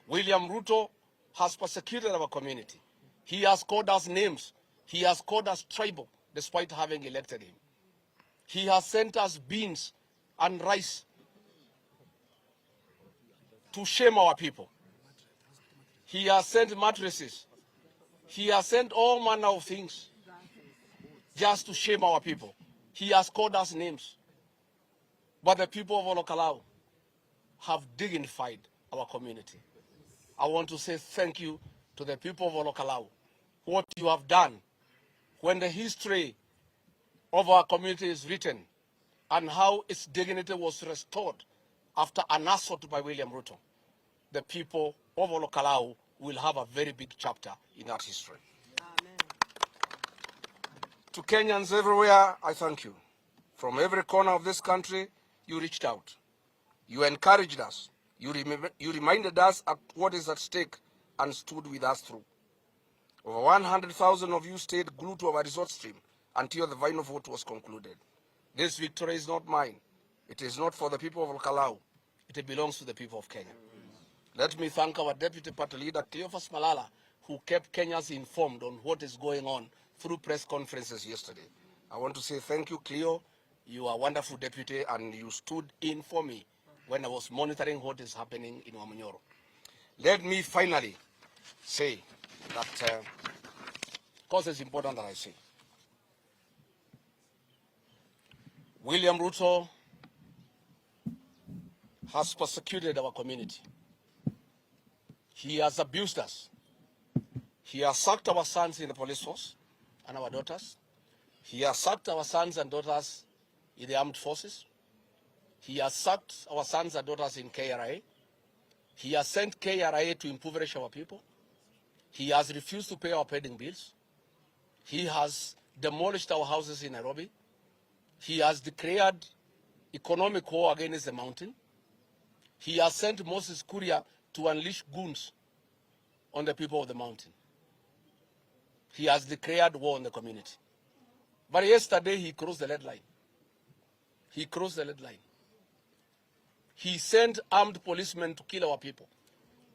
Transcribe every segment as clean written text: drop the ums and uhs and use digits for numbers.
William Ruto has persecuted our community. He has called us names. He has called us tribal, despite having elected him. He has sent us beans and rice to shame our people. He has sent mattresses. He has sent all manner of things just to shame our people. He has called us names. But the people of Ol Kalou have dignified our community. I want to say thank you to the people of Ol Kalou. What you have done when the history of our community is written and how its dignity was restored after an assault by William Ruto, the people of Ol Kalou will have a very big chapter in that history. Amen. To Kenyans everywhere, I thank you. From every corner of this country, you reached out. You encouraged us. You reminded us of what is at stake and stood with us through. Over 100,000 of you stayed glued to our resort stream until the final vote was concluded. This victory is not mine. It is not for the people of Ol Kalou. It belongs to the people of Kenya. Let me thank our Deputy Party Leader, Cleophas Malala, who kept Kenyans informed on what is going on through press conferences yesterday. I want to say thank you, Cleo. You are a wonderful deputy, and you stood in for me when I was monitoring what is happening in Wamunyoro. Let me finally say that, because it's important that I say, William Ruto has persecuted our community. He has abused us. He has sacked our sons in the police force and our daughters. He has sacked our sons and daughters in the armed forces. He has sacked our sons and daughters in KRA. He has sent KRA to impoverish our people. He has refused to pay our pending bills. He has demolished our houses in Nairobi. He has declared economic war against the mountain. He has sent Moses Kuria to unleash goons on the people of the mountain. He has declared war on the community. But yesterday he crossed the red line. He crossed the red line. He sent armed policemen to kill our people,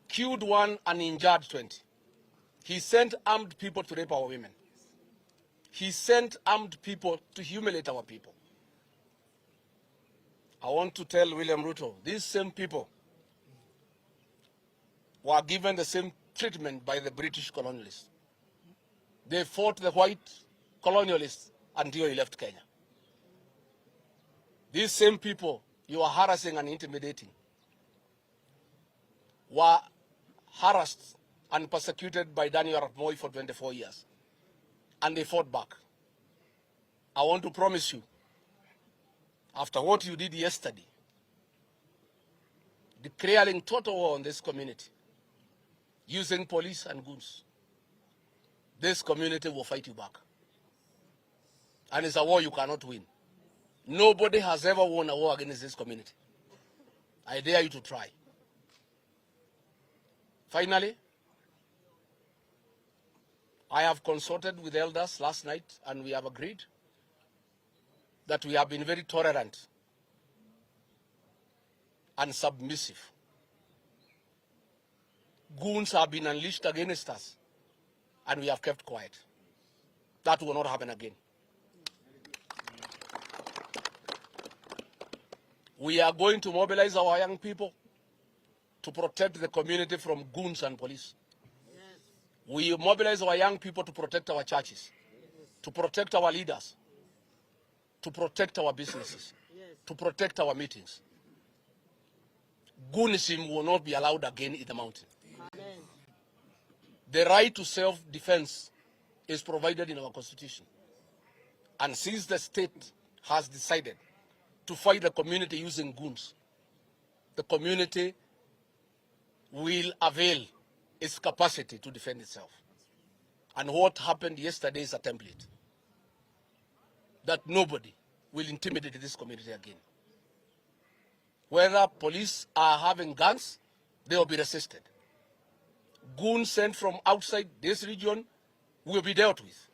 killed one and injured 20. He sent armed people to rape our women. He sent armed people to humiliate our people. I want to tell William Ruto, these same people were given the same treatment by the British colonialists. They fought the white colonialists until he left Kenya. These same people you are harassing and intimidating were harassed and persecuted by Daniel Arap Moi for 24 years. And they fought back. I want to promise you, after what you did yesterday, declaring total war on this community, using police and goons, this community will fight you back. And it's a war you cannot win. Nobody has ever won a war against this community. I dare you to try. Finally, I have consulted with elders last night, and we have agreed that we have been very tolerant and submissive. Goons have been unleashed against us, and we have kept quiet. That will not happen again. We are going to mobilize our young people to protect the community from goons and police. Yes. We mobilize our young people to protect our churches, to protect our leaders, to protect our businesses, to protect our meetings. Goonism will not be allowed again in the mountain. Amen. The right to self-defense is provided in our constitution. And since the state has decided to fight the community using goons, the community will avail its capacity to defend itself. And what happened yesterday is a template that nobody will intimidate this community again. Whether police are having guns, they will be resisted. Goons sent from outside this region will be dealt with.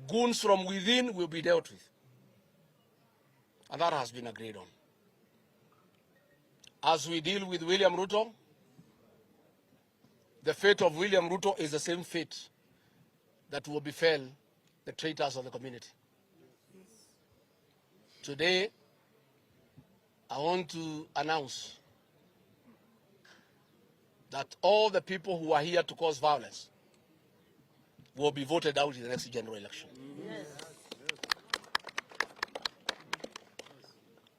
Goons from within will be dealt with. And that has been agreed on. As we deal with William Ruto, the fate of William Ruto is the same fate that will befall the traitors of the community. Today, I want to announce that all the people who are here to cause violence will be voted out in the next general election. Yes.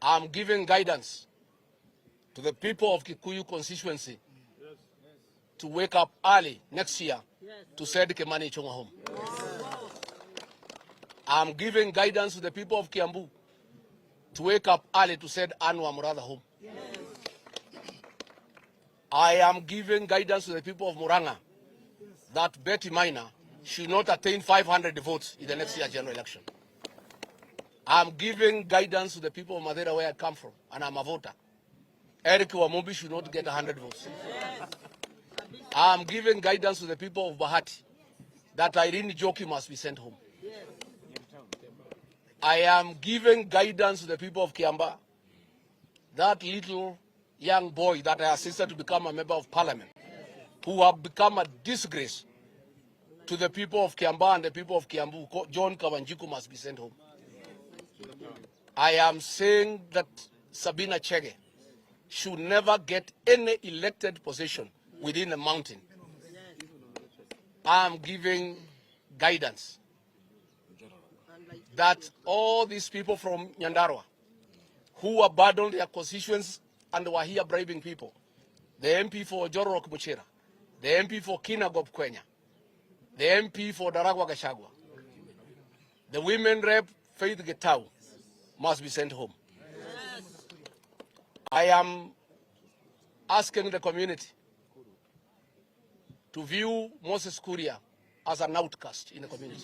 I'm giving guidance to the people of Kikuyu constituency to wake up early next year to send Kimani Ichung'wa home. I'm giving guidance to the people of Kiambu to wake up early to send Anwar Murada home. I am giving guidance to the people of Muranga that Betty Minor should not attain 500 votes in the next year general election. I'm giving guidance to the people of Madeira, where I come from, and I'm a voter. Eric Wamumbi should not get 100 votes. I'm giving guidance to the people of Bahati that Irene Joki must be sent home. I am giving guidance to the people of Kiamba, that little young boy that I assisted to become a member of parliament, who have become a disgrace to the people of Kiamba and the people of Kiambu. John Kawanjiku must be sent home. I am saying that Sabina Chege should never get any elected position within the mountain. I am giving guidance that all these people from Nyandarua who abandoned their constituents and were here bribing people, the MP for Jororok Muchira, the MP for Kinagop Kwenya, the MP for Daragwa Gachagua, the women rep Faith Getau must be sent home. I am asking the community to view Moses Kuria as an outcast in the community.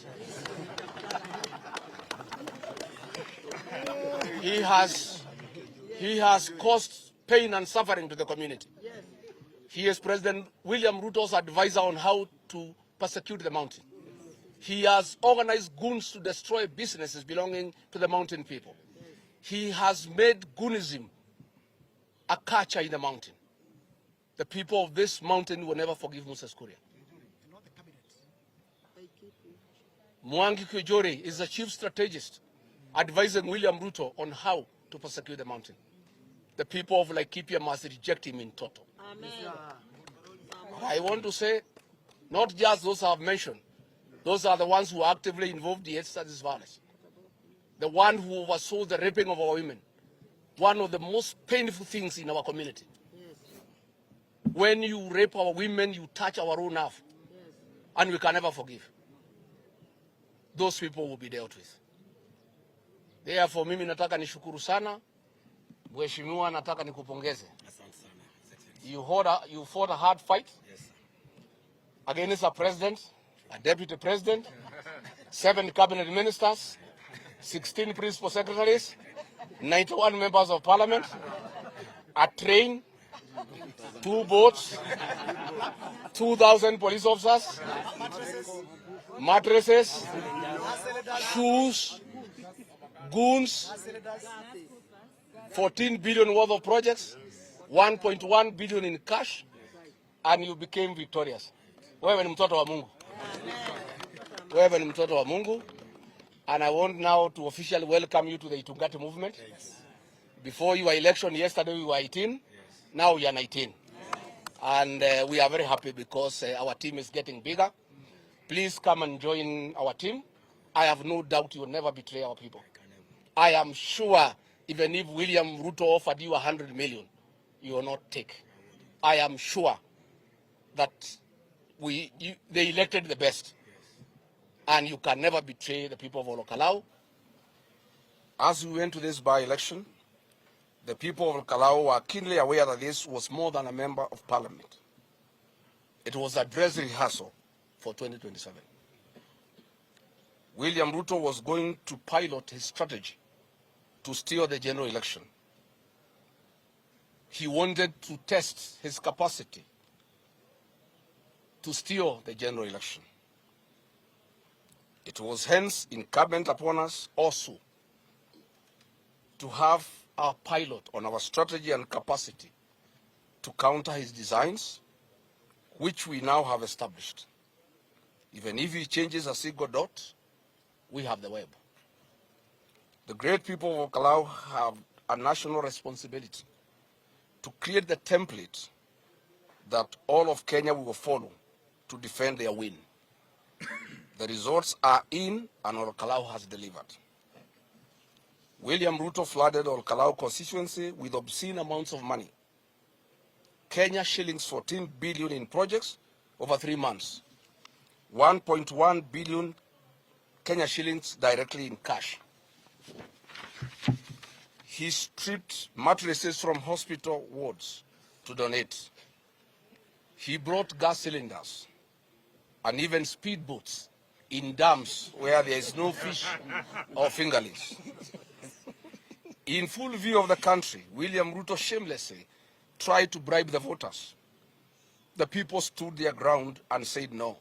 He has caused pain and suffering to the community. He is President William Ruto's advisor on how to persecute the mountain. He has organized goons to destroy businesses belonging to the mountain people. He has made goonism a culture in the mountain. The people of this mountain will never forgive Moses Kuria. Mwangi Kujore is the chief strategist advising William Ruto on how to persecute the mountain. The people of Laikipia must reject him in total. Amen. I want to say, not just those I have mentioned, those are the ones who are actively involved in this violence. The one who oversaw the raping of our women, one of the most painful things in our community. Yes. When you rape our women, you touch our own nerve, yes, and we can never forgive. Those people will be dealt with. Therefore, mimi nataka nishukuru sana. Mheshimiwa, nataka nikupongeze. You fought a hard fight, yes, against a president, a deputy president, 7 cabinet ministers, 16 principal secretaries, 91 members of parliament, a train, 2 boats, 2,000 police officers, mattresses, shoes, goons, 14 billion worth of projects, 1.1 billion in cash, and you became victorious. Wewe ni mtoto wa Mungu. Wewe ni mtoto wa Mungu. And I want now to officially welcome you to the Itungati movement. Before your election yesterday, we were 18. Now we are 19. And we are very happy because our team is getting bigger. Please come and join our team. I have no doubt you will never betray our people. I am sure even if William Ruto offered you 100 million, you will not take. I am sure that they elected the best. And you can never betray the people of Ol Kalou. As we went to this by-election, the people of Ol Kalou were keenly aware that this was more than a member of parliament. It was a dress rehearsal for 2027. William Ruto was going to pilot his strategy to steer the general election. He wanted to test his capacity to steer the general election. It was hence incumbent upon us also to have our pilot on our strategy and capacity to counter his designs which we now have established. Even if he changes a single dot, we have the web. The great people of Kalau have a national responsibility to create the template that all of Kenya will follow to defend their win. The results are in, and Ol Kalou has delivered. William Ruto flooded Ol Kalou constituency with obscene amounts of money. Kenya shillings 14 billion in projects over 3 months. 1.1 billion Kenya shillings directly in cash. He stripped mattresses from hospital wards to donate. He brought gas cylinders and even speedboats in dams where there is no fish or fingerlings. In full view of the country, William Ruto shamelessly tried to bribe the voters. The people stood their ground and said no.